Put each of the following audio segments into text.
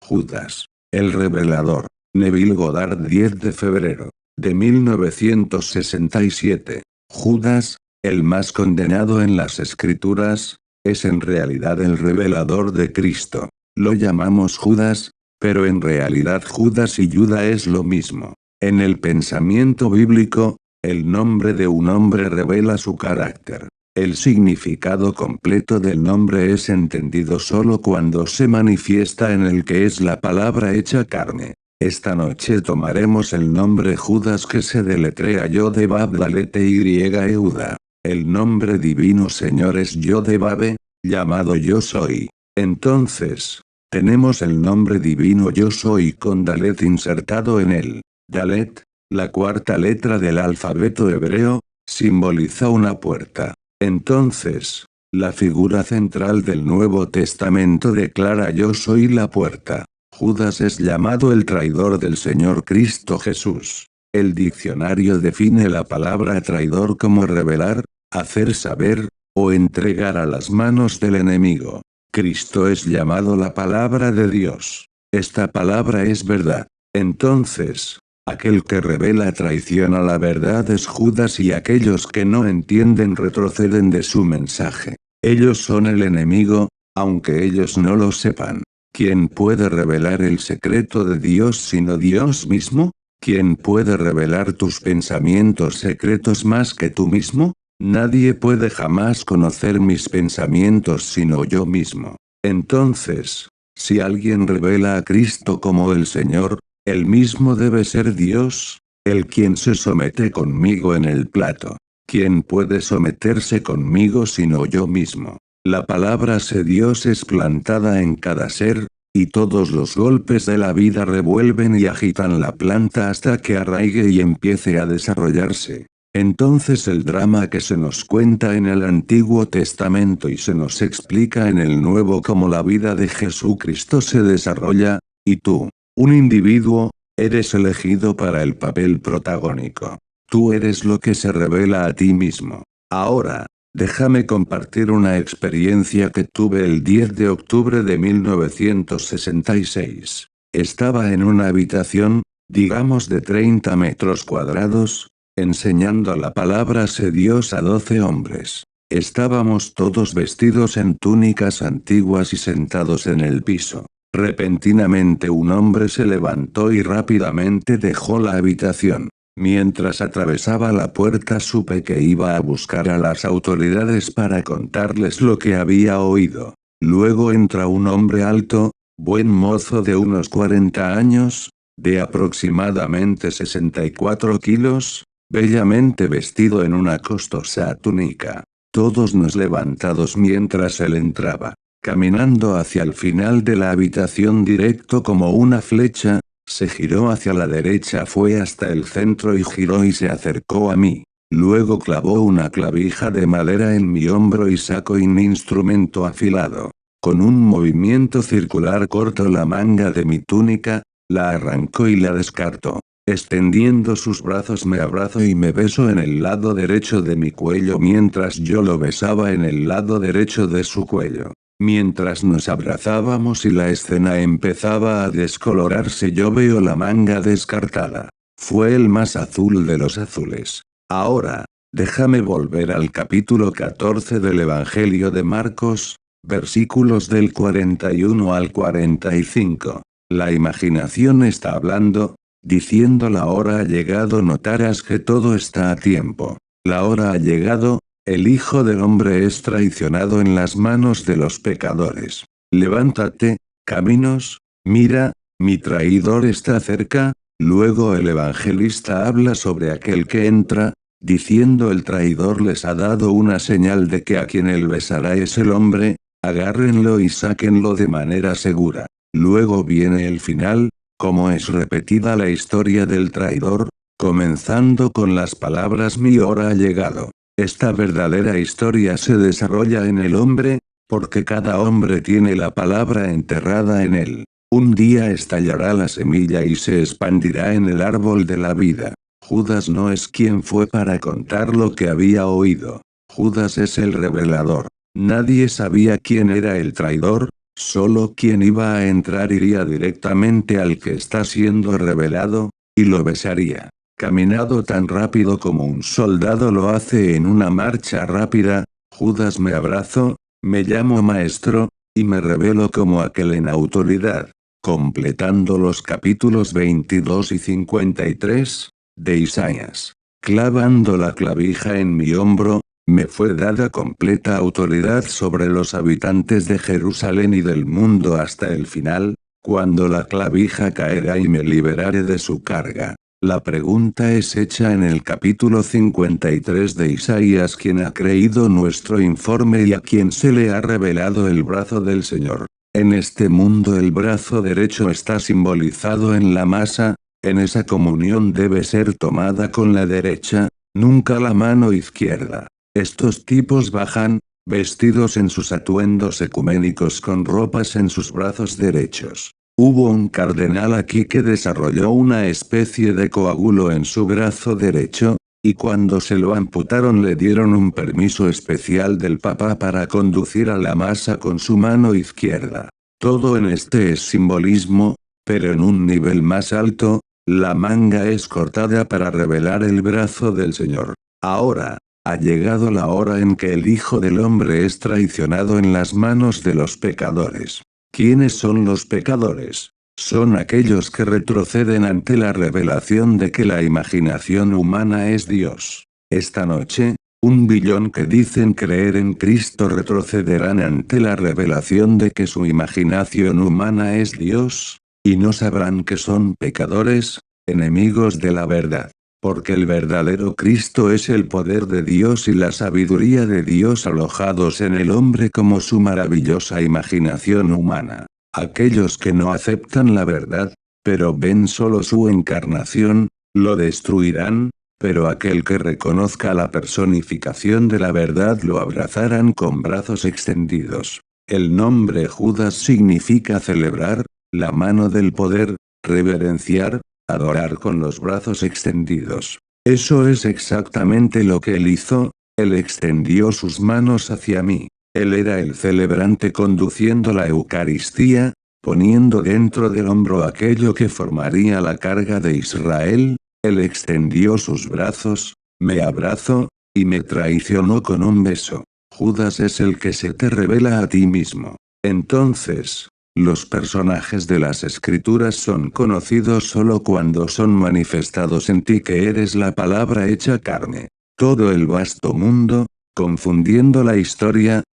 Judas, el revelador. Neville Goddard, 10 de febrero de 1967. Judas, el más condenado en las Escrituras, es en realidad el revelador de Cristo. Lo llamamos Judas, pero en realidad Judas y Judas es lo mismo. En el pensamiento bíblico, el nombre de un hombre revela su carácter. El significado completo del nombre es entendido solo cuando se manifiesta en el que es la palabra hecha carne. Esta noche tomaremos el nombre Judas, que se deletrea Yod-He-Vav-Dalete-Y-Euda. El nombre divino Señor es Yod-He-Vav, llamado Yo Soy. Entonces, tenemos el nombre divino Yo Soy con Dalet insertado en él. Dalet, la cuarta letra del alfabeto hebreo, simboliza una puerta. Entonces, la figura central del Nuevo Testamento declara Yo soy la puerta. Judas es llamado el traidor del Señor Cristo Jesús. El diccionario define la palabra traidor como revelar, hacer saber, o entregar a las manos del enemigo. Cristo es llamado la palabra de Dios. Esta palabra es verdad. Entonces, aquel que revela traición a la verdad es Judas, y aquellos que no entienden retroceden de su mensaje. Ellos son el enemigo, aunque ellos no lo sepan. ¿Quién puede revelar el secreto de Dios sino Dios mismo? ¿Quién puede revelar tus pensamientos secretos más que tú mismo? Nadie puede jamás conocer mis pensamientos sino yo mismo. Entonces, si alguien revela a Cristo como el Señor, él mismo debe ser Dios, el quien se somete conmigo en el plato. ¿Quién puede someterse conmigo sino yo mismo? La palabra sé Dios es plantada en cada ser, y todos los golpes de la vida revuelven y agitan la planta hasta que arraigue y empiece a desarrollarse. Entonces el drama que se nos cuenta en el Antiguo Testamento y se nos explica en el Nuevo como la vida de Jesucristo se desarrolla, y tú, un individuo, eres elegido para el papel protagónico. Tú eres lo que se revela a ti mismo. Ahora, déjame compartir una experiencia que tuve el 10 de octubre de 1966. Estaba en una habitación, digamos de 30 metros cuadrados, enseñando la palabra sé Dios a 12 hombres. Estábamos todos vestidos en túnicas antiguas y sentados en el piso. Repentinamente un hombre se levantó y rápidamente dejó la habitación. Mientras atravesaba la puerta supe que iba a buscar a las autoridades para contarles lo que había oído. Luego entra un hombre alto, buen mozo de unos 40 años, de aproximadamente 64 kilos, bellamente vestido en una costosa túnica. Todos nos levantamos mientras él entraba. Caminando hacia el final de la habitación directo como una flecha, se giró hacia la derecha, fue hasta el centro y giró y se acercó a mí. Luego clavó una clavija de madera en mi hombro y sacó un instrumento afilado. Con un movimiento circular cortó la manga de mi túnica, la arrancó y la descartó. Extendiendo sus brazos me abrazó y me besó en el lado derecho de mi cuello mientras yo lo besaba en el lado derecho de su cuello. Mientras nos abrazábamos y la escena empezaba a descolorarse, yo veo la manga descartada. Fue el más azul de los azules. Ahora, déjame volver al capítulo 14 del Evangelio de Marcos, versículos del 41 al 45. La imaginación está hablando, diciendo la hora ha llegado, notarás que todo está a tiempo. La hora ha llegado. El Hijo del Hombre es traicionado en las manos de los pecadores. Levántate, caminos, mira, mi traidor está cerca. Luego el evangelista habla sobre aquel que entra, diciendo el traidor les ha dado una señal de que a quien él besará es el hombre, agárrenlo y sáquenlo de manera segura. Luego viene el final, como es repetida la historia del traidor, comenzando con las palabras mi hora ha llegado. Esta verdadera historia se desarrolla en el hombre, porque cada hombre tiene la palabra enterrada en él. Un día estallará la semilla y se expandirá en el árbol de la vida. Judas no es quien fue para contar lo que había oído. Judas es el revelador. Nadie sabía quién era el traidor, Solo quien iba a entrar iría directamente al que está siendo revelado, y lo besaría. Caminado tan rápido como un soldado lo hace en una marcha rápida, Judas me abrazó, me llamo maestro, y me revelo como aquel en autoridad. Completando los capítulos 22 y 53, de Isaías. Clavando la clavija en mi hombro, me fue dada completa autoridad sobre los habitantes de Jerusalén y del mundo hasta el final, cuando la clavija caerá y me liberaré de su carga. La pregunta es hecha en el capítulo 53 de Isaías: ¿quién ha creído nuestro informe y a quién se le ha revelado el brazo del Señor? En este mundo el brazo derecho está simbolizado en la masa, en esa comunión debe ser tomada con la derecha, nunca la mano izquierda. Estos tipos bajan, vestidos en sus atuendos ecuménicos con ropas en sus brazos derechos. Hubo un cardenal aquí que desarrolló una especie de coágulo en su brazo derecho, y cuando se lo amputaron le dieron un permiso especial del Papa para conducir a la masa con su mano izquierda. Todo en este es simbolismo, pero en un nivel más alto, la manga es cortada para revelar el brazo del Señor. Ahora, ha llegado la hora en que el Hijo del Hombre es traicionado en las manos de los pecadores. ¿Quiénes son los pecadores? Son aquellos que retroceden ante la revelación de que la imaginación humana es Dios. Esta noche, 1 billón que dicen creer en Cristo retrocederán ante la revelación de que su imaginación humana es Dios, y no sabrán que son pecadores, enemigos de la verdad. Porque el verdadero Cristo es el poder de Dios y la sabiduría de Dios alojados en el hombre como su maravillosa imaginación humana. Aquellos que no aceptan la verdad, pero ven solo su encarnación, lo destruirán, pero aquel que reconozca la personificación de la verdad lo abrazarán con brazos extendidos. El nombre Judas significa celebrar, la mano del poder, reverenciar, adorar con los brazos extendidos. Eso es exactamente lo que él hizo, él extendió sus manos hacia mí. Él era el celebrante conduciendo la Eucaristía, poniendo dentro del hombro aquello que formaría la carga de Israel. Él extendió sus brazos, me abrazó, y me traicionó con un beso. Judas es el que se te revela a ti mismo. Entonces, los personajes de las escrituras son conocidos solo cuando son manifestados en ti, que eres la palabra hecha carne. Todo el vasto mundo, confundiendo la historia,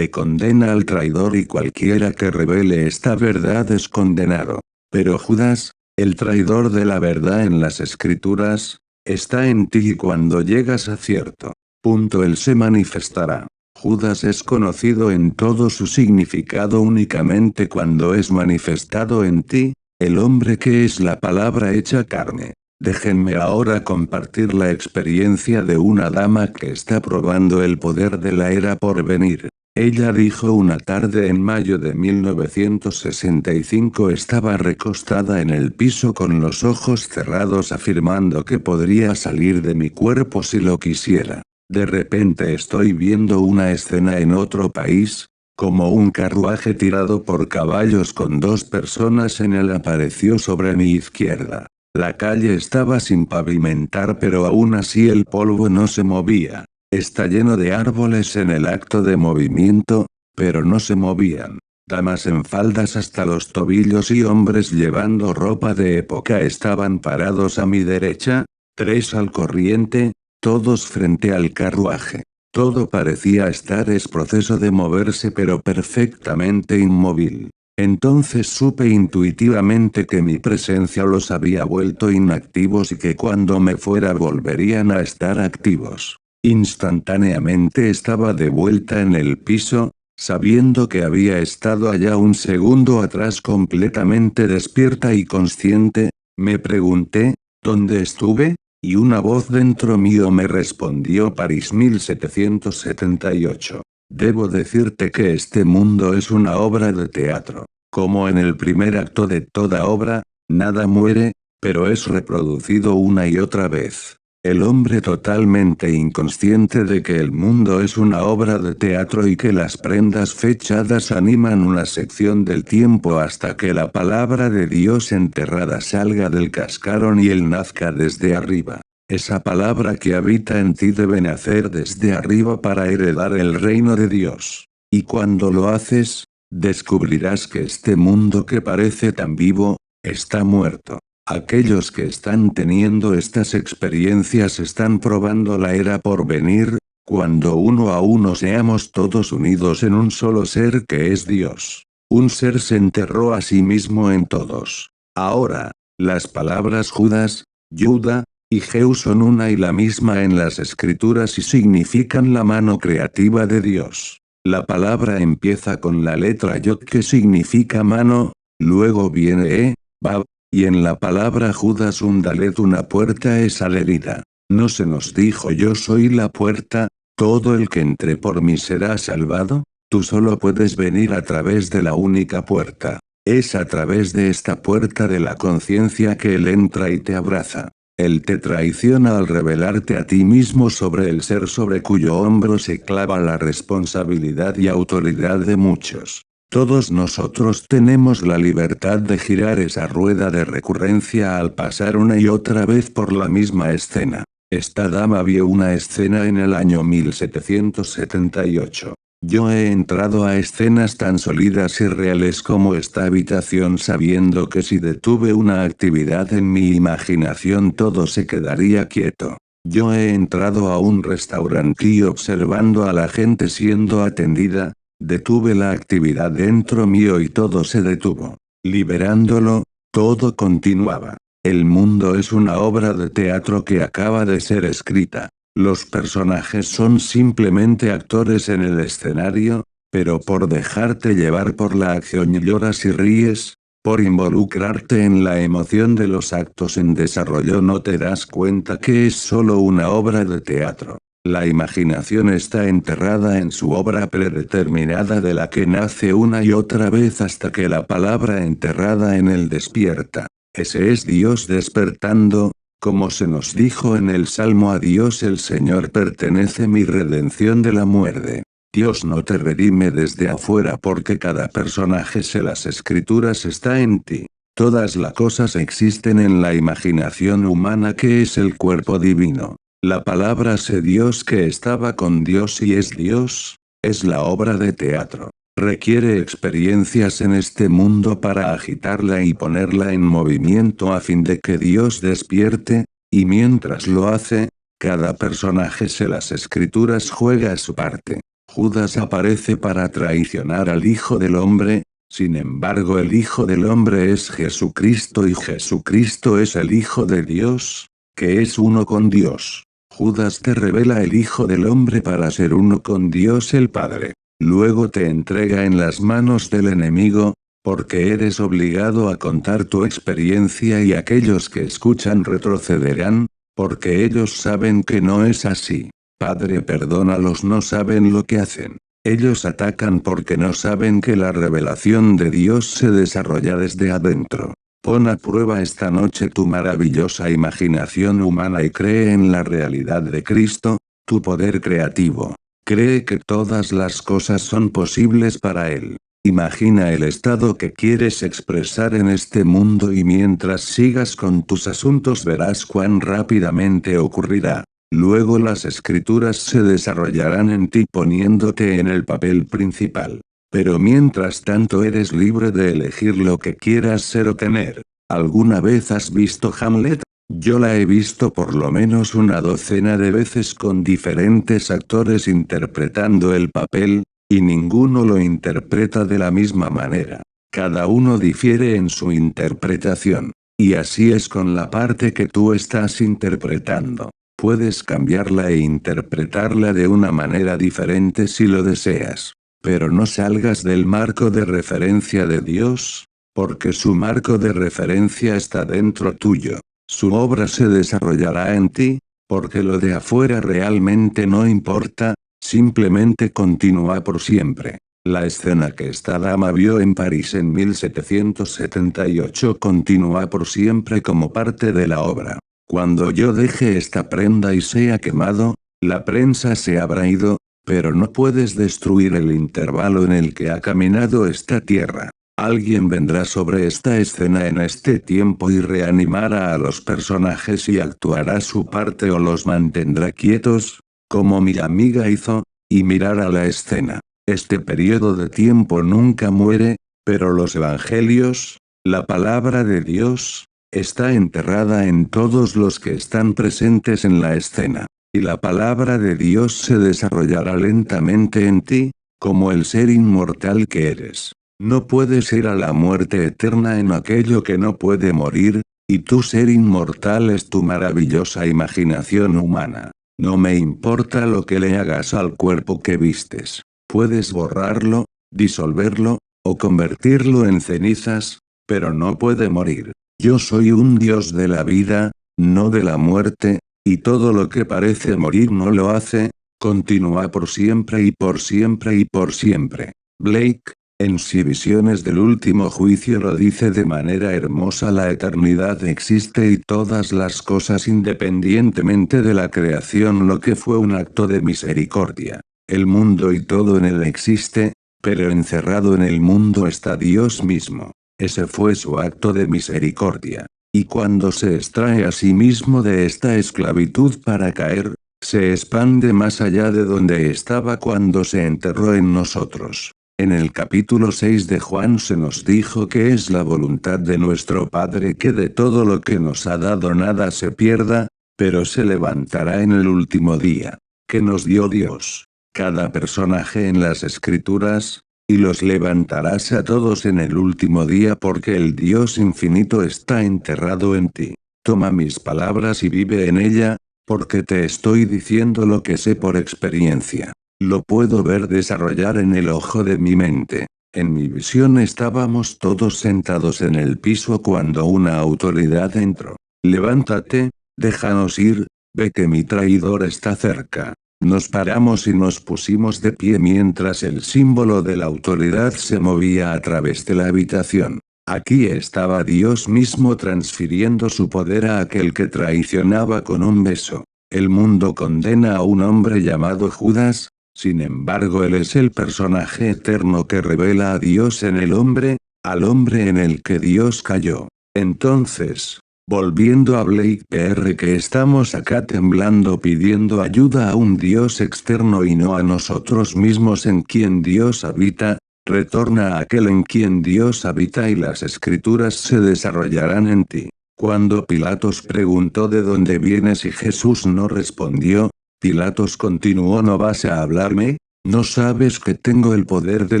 condena al traidor, y cualquiera que revele esta verdad es condenado. Pero Judas, el traidor de la verdad en las escrituras, está en ti, y cuando llegas a cierto punto él se manifestará. Judas es conocido en todo su significado únicamente cuando es manifestado en ti, el hombre que es la palabra hecha carne. Déjenme ahora compartir la experiencia de una dama que está probando el poder de la era por venir. Ella dijo: una tarde en mayo de 1965 estaba recostada en el piso con los ojos cerrados afirmando que podría salir de mi cuerpo si lo quisiera. De repente estoy viendo una escena en otro país, como un carruaje tirado por caballos con 2 personas en él apareció sobre mi izquierda. La calle estaba sin pavimentar, pero aún así el polvo no se movía. Está lleno de árboles en el acto de movimiento, pero no se movían. Damas en faldas hasta los tobillos y hombres llevando ropa de época estaban parados a mi derecha, 3 al corriente, todos frente al carruaje. Todo parecía estar en proceso de moverse, pero perfectamente inmóvil. Entonces supe intuitivamente que mi presencia los había vuelto inactivos y que cuando me fuera volverían a estar activos. Instantáneamente estaba de vuelta en el piso, sabiendo que había estado allá un segundo atrás completamente despierta y consciente. Me pregunté, ¿dónde estuve? Y una voz dentro mío me respondió: París 1778. Debo decirte que este mundo es una obra de teatro. Como en el primer acto de toda obra, nada muere, pero es reproducido una y otra vez. El hombre totalmente inconsciente de que el mundo es una obra de teatro y que las prendas fechadas animan una sección del tiempo hasta que la palabra de Dios enterrada salga del cascarón y él nazca desde arriba. Esa palabra que habita en ti debe nacer desde arriba para heredar el reino de Dios. Y cuando lo haces, descubrirás que este mundo que parece tan vivo, está muerto. Aquellos que están teniendo estas experiencias están probando la era por venir, cuando uno a uno seamos todos unidos en un solo ser que es Dios. Un ser se enterró a sí mismo en todos. Ahora, las palabras Judas, Yuda, y Jeu son una y la misma en las escrituras y significan la mano creativa de Dios. La palabra empieza con la letra Yod que significa mano, luego viene Bab, y en la palabra Judas un Dalet una puerta es adherida. ¿No se nos dijo yo soy la puerta? ¿Todo el que entre por mí será salvado? Tú solo puedes venir a través de la única puerta. Es a través de esta puerta de la conciencia que Él entra y te abraza. Él te traiciona al revelarte a ti mismo sobre el ser sobre cuyo hombro se clava la responsabilidad y autoridad de muchos. Todos nosotros tenemos la libertad de girar esa rueda de recurrencia al pasar una y otra vez por la misma escena. Esta dama vio una escena en el año 1778. Yo he entrado a escenas tan sólidas y reales como esta habitación sabiendo que si detuve una actividad en mi imaginación todo se quedaría quieto. Yo he entrado a un restaurante y observando a la gente siendo atendida, detuve la actividad dentro mío y todo se detuvo. Liberándolo, todo continuaba. El mundo es una obra de teatro que acaba de ser escrita. Los personajes son simplemente actores en el escenario, pero por dejarte llevar por la acción lloras y ríes, por involucrarte en la emoción de los actos en desarrollo no te das cuenta que es solo una obra de teatro. La imaginación está enterrada en su obra predeterminada de la que nace una y otra vez hasta que la palabra enterrada en él despierta. Ese es Dios despertando, como se nos dijo en el Salmo a Dios el Señor pertenece mi redención de la muerte. Dios no te redime desde afuera porque cada personaje se las escrituras está en ti. Todas las cosas existen en la imaginación humana que es el cuerpo divino. La palabra sé Dios que estaba con Dios y es Dios, es la obra de teatro. Requiere experiencias en este mundo para agitarla y ponerla en movimiento a fin de que Dios despierte, y mientras lo hace, cada personaje se las escrituras juega su parte. Judas aparece para traicionar al Hijo del Hombre, sin embargo el Hijo del Hombre es Jesucristo y Jesucristo es el Hijo de Dios, que es uno con Dios. Judas te revela el Hijo del Hombre para ser uno con Dios el Padre. Luego te entrega en las manos del enemigo, porque eres obligado a contar tu experiencia y aquellos que escuchan retrocederán, porque ellos saben que no es así. Padre, perdónalos, no saben lo que hacen. Ellos atacan porque no saben que la revelación de Dios se desarrolla desde adentro. Pon a prueba esta noche tu maravillosa imaginación humana y cree en la realidad de Cristo, tu poder creativo. Cree que todas las cosas son posibles para Él. Imagina el estado que quieres expresar en este mundo y mientras sigas con tus asuntos verás cuán rápidamente ocurrirá. Luego las escrituras se desarrollarán en ti poniéndote en el papel principal. Pero mientras tanto eres libre de elegir lo que quieras ser o tener. ¿Alguna vez has visto Hamlet? Yo la he visto por lo menos una docena de veces con diferentes actores interpretando el papel, y ninguno lo interpreta de la misma manera. Cada uno difiere en su interpretación. Y así es con la parte que tú estás interpretando. Puedes cambiarla e interpretarla de una manera diferente si lo deseas. Pero no salgas del marco de referencia de Dios, porque su marco de referencia está dentro tuyo. Su obra se desarrollará en ti, porque lo de afuera realmente no importa, simplemente continúa por siempre. La escena que esta dama vio en París en 1778 continúa por siempre como parte de la obra. Cuando yo deje esta prenda y sea quemado, la prensa se habrá ido, pero no puedes destruir el intervalo en el que ha caminado esta tierra. Alguien vendrá sobre esta escena en este tiempo y reanimará a los personajes y actuará su parte o los mantendrá quietos, como mi amiga hizo, y mirará la escena. Este periodo de tiempo nunca muere, pero los evangelios, la palabra de Dios, está enterrada en todos los que están presentes en la escena. Y la palabra de Dios se desarrollará lentamente en ti, como el ser inmortal que eres. No puedes ir a la muerte eterna en aquello que no puede morir, y tu ser inmortal es tu maravillosa imaginación humana. No me importa lo que le hagas al cuerpo que vistes. Puedes borrarlo, disolverlo, o convertirlo en cenizas, pero no puede morir. Yo soy un Dios de la vida, no de la muerte, y todo lo que parece morir no lo hace, continúa por siempre y por siempre y por siempre. Blake, en sus visiones del último juicio lo dice de manera hermosa: la eternidad existe y todas las cosas independientemente de la creación, lo que fue un acto de misericordia. El mundo y todo en él existe, pero encerrado en el mundo está Dios mismo. Ese fue su acto de misericordia. Y cuando se extrae a sí mismo de esta esclavitud para caer, se expande más allá de donde estaba cuando se enterró en nosotros. En el capítulo 6 de Juan se nos dijo que es la voluntad de nuestro Padre que de todo lo que nos ha dado nada se pierda, pero se levantará en el último día. Que nos dio Dios, cada personaje en las Escrituras, y los levantarás a todos en el último día, porque el Dios infinito está enterrado en ti. Toma mis palabras y vive en ella, porque te estoy diciendo lo que sé por experiencia. Lo puedo ver desarrollar en el ojo de mi mente. En mi visión estábamos todos sentados en el piso cuando una autoridad entró. Levántate, déjanos ir, ve que mi traidor está cerca. Nos paramos y nos pusimos de pie mientras el símbolo de la autoridad se movía a través de la habitación. Aquí estaba Dios mismo transfiriendo su poder a aquel que traicionaba con un beso. El mundo condena a un hombre llamado Judas, sin embargo él es el personaje eterno que revela a Dios en el hombre, al hombre en el que Dios cayó. Entonces, volviendo a Blake Pr, que estamos acá temblando pidiendo ayuda a un Dios externo y no a nosotros mismos en quien Dios habita, retorna a aquel en quien Dios habita y las Escrituras se desarrollarán en ti. Cuando Pilatos preguntó de dónde vienes y Jesús no respondió, Pilatos continuó: ¿no vas a hablarme? ¿No sabes que tengo el poder de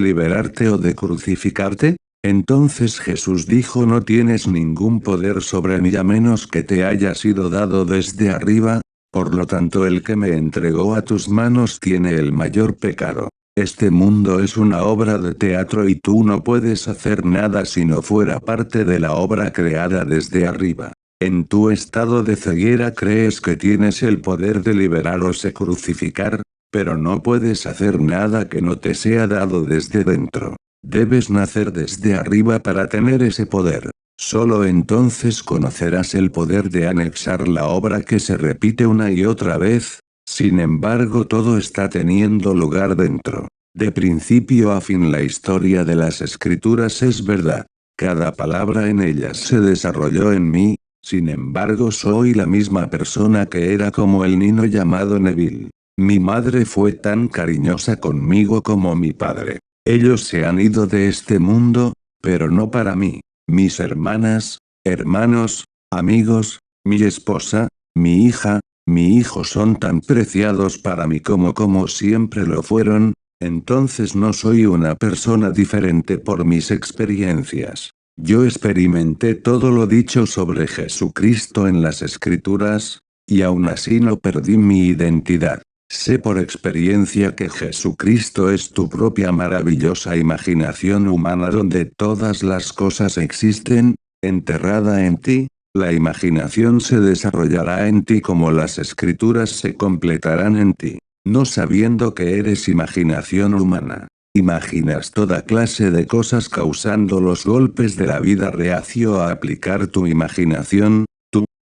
liberarte o de crucificarte? Entonces Jesús dijo: no tienes ningún poder sobre mí a menos que te haya sido dado desde arriba, por lo tanto el que me entregó a tus manos tiene el mayor pecado. Este mundo es una obra de teatro y tú no puedes hacer nada si no fuera parte de la obra creada desde arriba. En tu estado de ceguera crees que tienes el poder de liberar o se crucificar, pero no puedes hacer nada que no te sea dado desde dentro. Debes nacer desde arriba para tener ese poder. Solo entonces conocerás el poder de anexar la obra que se repite una y otra vez. Sin embargo, todo está teniendo lugar dentro. De principio a fin la historia de las Escrituras es verdad. Cada palabra en ellas se desarrolló en mí. Sin embargo, soy la misma persona que era como el niño llamado Neville. Mi madre fue tan cariñosa conmigo como mi padre. Ellos se han ido de este mundo, pero no para mí. Mis hermanas, hermanos, amigos, mi esposa, mi hija, mi hijo son tan preciados para mí como siempre lo fueron. Entonces no soy una persona diferente por mis experiencias. Yo experimenté todo lo dicho sobre Jesucristo en las Escrituras, y aún así no perdí mi identidad. Sé por experiencia que Jesucristo es tu propia maravillosa imaginación humana donde todas las cosas existen, enterrada en ti. La imaginación se desarrollará en ti como las Escrituras se completarán en ti. No sabiendo que eres imaginación humana. Imaginas toda clase de cosas causando los golpes de la vida reacio a aplicar tu imaginación.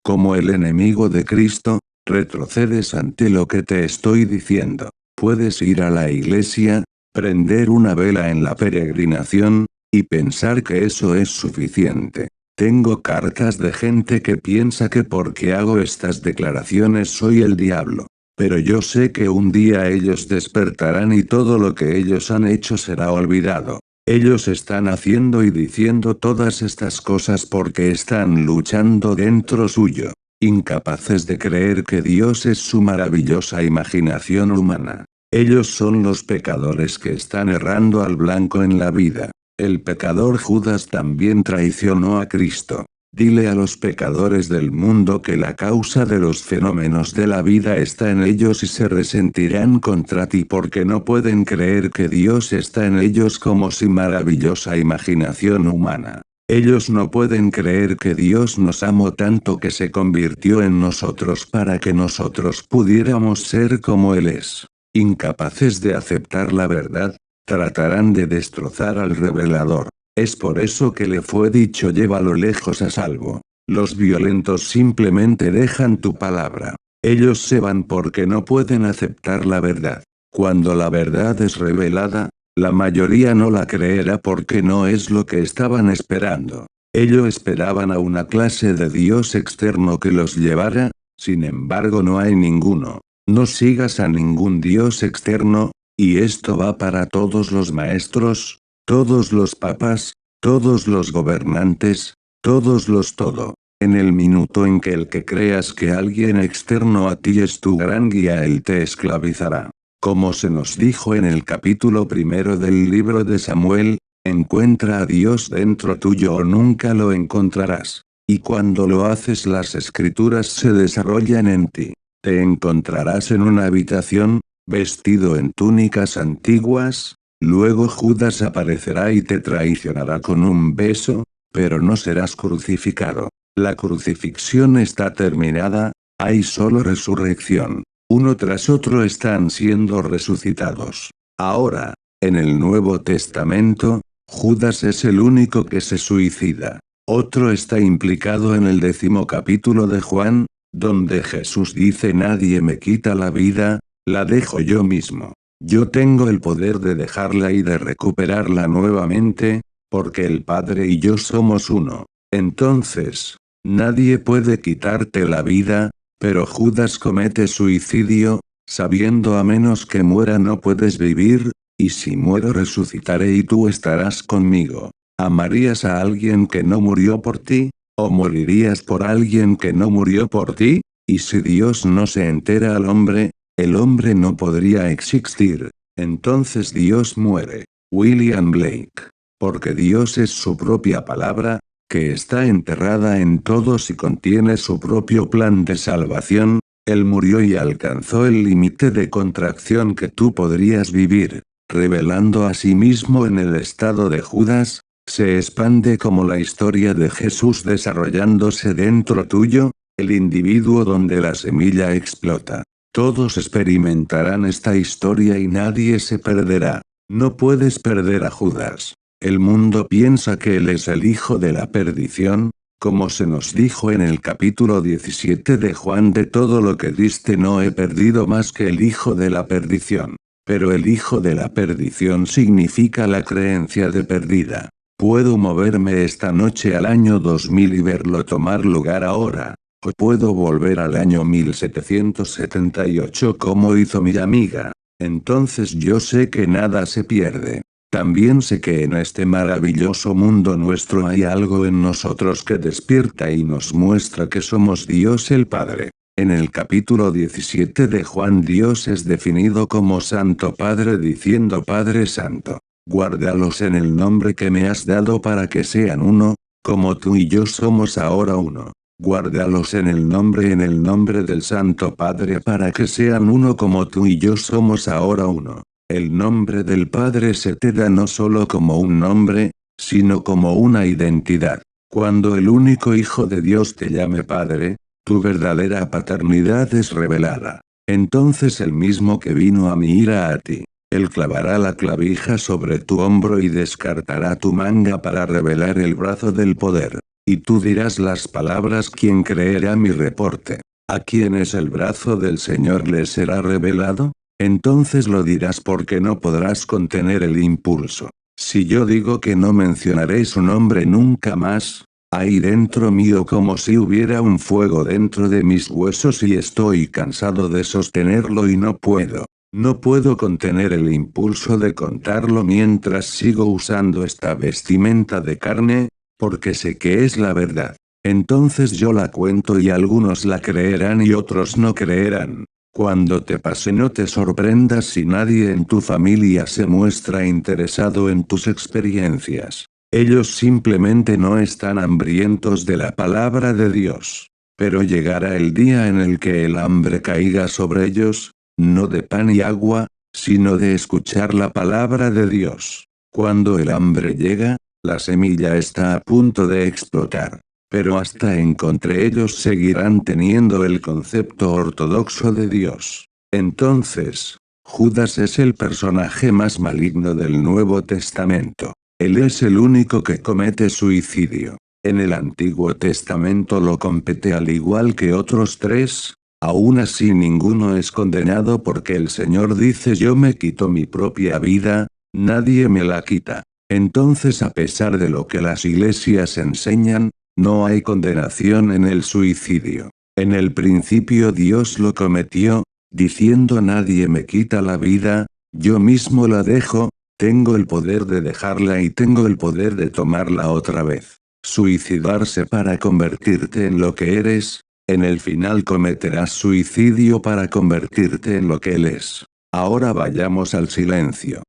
Como el enemigo de Cristo, retrocedes ante lo que te estoy diciendo. Puedes ir a la iglesia, prender una vela en la peregrinación, y pensar que eso es suficiente. Tengo cartas de gente que piensa que porque hago estas declaraciones soy el diablo. Pero yo sé que un día ellos despertarán y todo lo que ellos han hecho será olvidado. Ellos están haciendo y diciendo todas estas cosas porque están luchando dentro suyo, incapaces de creer que Dios es su maravillosa imaginación humana. Ellos son los pecadores que están errando al blanco en la vida. El pecador Judas también traicionó a Cristo. Dile a los pecadores del mundo que la causa de los fenómenos de la vida está en ellos y se resentirán contra ti porque no pueden creer que Dios está en ellos como si maravillosa imaginación humana. Ellos no pueden creer que Dios nos amó tanto que se convirtió en nosotros para que nosotros pudiéramos ser como Él es. Incapaces de aceptar la verdad, tratarán de destrozar al revelador. Es por eso que le fue dicho llévalo lejos a salvo. Los violentos simplemente dejan tu palabra. Ellos se van porque no pueden aceptar la verdad. Cuando la verdad es revelada, la mayoría no la creerá porque no es lo que estaban esperando. Ellos esperaban a una clase de Dios externo que los llevara, sin embargo no hay ninguno. No sigas a ningún Dios externo, y esto va para todos los maestros, todos los papas, todos los gobernantes, todos los todo. En el minuto en que el que creas que alguien externo a ti es tu gran guía, él te esclavizará. Como se nos dijo en el capítulo 1 del libro de Samuel, encuentra a Dios dentro tuyo o nunca lo encontrarás. Y cuando lo haces las escrituras se desarrollan en ti. Te encontrarás en una habitación, vestido en túnicas antiguas. Luego Judas aparecerá y te traicionará con un beso, pero no serás crucificado. La crucifixión está terminada, hay solo resurrección. Uno tras otro están siendo resucitados. Ahora, en el Nuevo Testamento, Judas es el único que se suicida. Otro está implicado en el 10º capítulo de Juan, donde Jesús dice nadie me quita la vida, la dejo yo mismo. Yo tengo el poder de dejarla y de recuperarla nuevamente, porque el Padre y yo somos uno. Entonces, nadie puede quitarte la vida, pero Judas comete suicidio, sabiendo a menos que muera no puedes vivir, y si muero resucitaré y tú estarás conmigo. ¿Amarías a alguien que no murió por ti? ¿O morirías por alguien que no murió por ti? Y si Dios no se entera al hombre, el hombre no podría existir. Entonces Dios muere. William Blake. Porque Dios es su propia palabra, que está enterrada en todos y contiene su propio plan de salvación. Él murió y alcanzó el límite de contracción que tú podrías vivir, revelando a sí mismo en el estado de Judas. Se expande como la historia de Jesús desarrollándose dentro tuyo, el individuo donde la semilla explota. Todos experimentarán esta historia y nadie se perderá. No puedes perder a Judas. El mundo piensa que él es el hijo de la perdición, como se nos dijo en el capítulo 17 de Juan de todo lo que diste no he perdido más que el hijo de la perdición. Pero el hijo de la perdición significa la creencia de perdida. Puedo moverme esta noche al año 2000 y verlo tomar lugar ahora. O puedo volver al año 1778 como hizo mi amiga. Entonces yo sé que nada se pierde. También sé que en este maravilloso mundo nuestro hay algo en nosotros que despierta y nos muestra que somos Dios el Padre. En el capítulo 17 de Juan Dios es definido como Santo Padre diciendo Padre Santo. Guárdalos en el nombre que me has dado para que sean uno, como tú y yo somos ahora uno. Guárdalos en el nombre del Santo Padre para que sean uno como tú y yo somos ahora uno. El nombre del Padre se te da no solo como un nombre, sino como una identidad. Cuando el único Hijo de Dios te llame Padre, tu verdadera paternidad es revelada. Entonces el mismo que vino a mi ira a ti. Él clavará la clavija sobre tu hombro y descartará tu manga para revelar el brazo del poder. y tú dirás las palabras. ¿Quién creerá mi reporte? ¿A quién es el brazo del Señor le será revelado? Entonces lo dirás porque no podrás contener el impulso. Si yo digo que no mencionaré su nombre nunca más, hay dentro mío como si hubiera un fuego dentro de mis huesos y estoy cansado de sostenerlo y no puedo. No puedo contener el impulso de contarlo mientras sigo usando esta vestimenta de carne, porque sé que es la verdad. Entonces yo la cuento y algunos la creerán y otros no creerán. Cuando te pase no te sorprendas si nadie en tu familia se muestra interesado en tus experiencias. Ellos simplemente no están hambrientos de la palabra de Dios. Pero llegará el día en el que el hambre caiga sobre ellos, no de pan y agua, sino de escuchar la palabra de Dios. Cuando el hambre llega, la semilla está a punto de explotar. Pero hasta entre ellos seguirán teniendo el concepto ortodoxo de Dios. Entonces, Judas es el personaje más maligno del Nuevo Testamento. Él es el único que comete suicidio. En el Antiguo Testamento lo comete al igual que otros tres. Aún así ninguno es condenado porque el Señor dice: yo me quito mi propia vida, nadie me la quita. Entonces, a pesar de lo que las iglesias enseñan, no hay condenación en el suicidio. En el principio Dios lo cometió, diciendo: nadie me quita la vida, yo mismo la dejo, tengo el poder de dejarla y tengo el poder de tomarla otra vez. Suicidarse para convertirte en lo que eres, en el final cometerás suicidio para convertirte en lo que Él es. Ahora vayamos al silencio.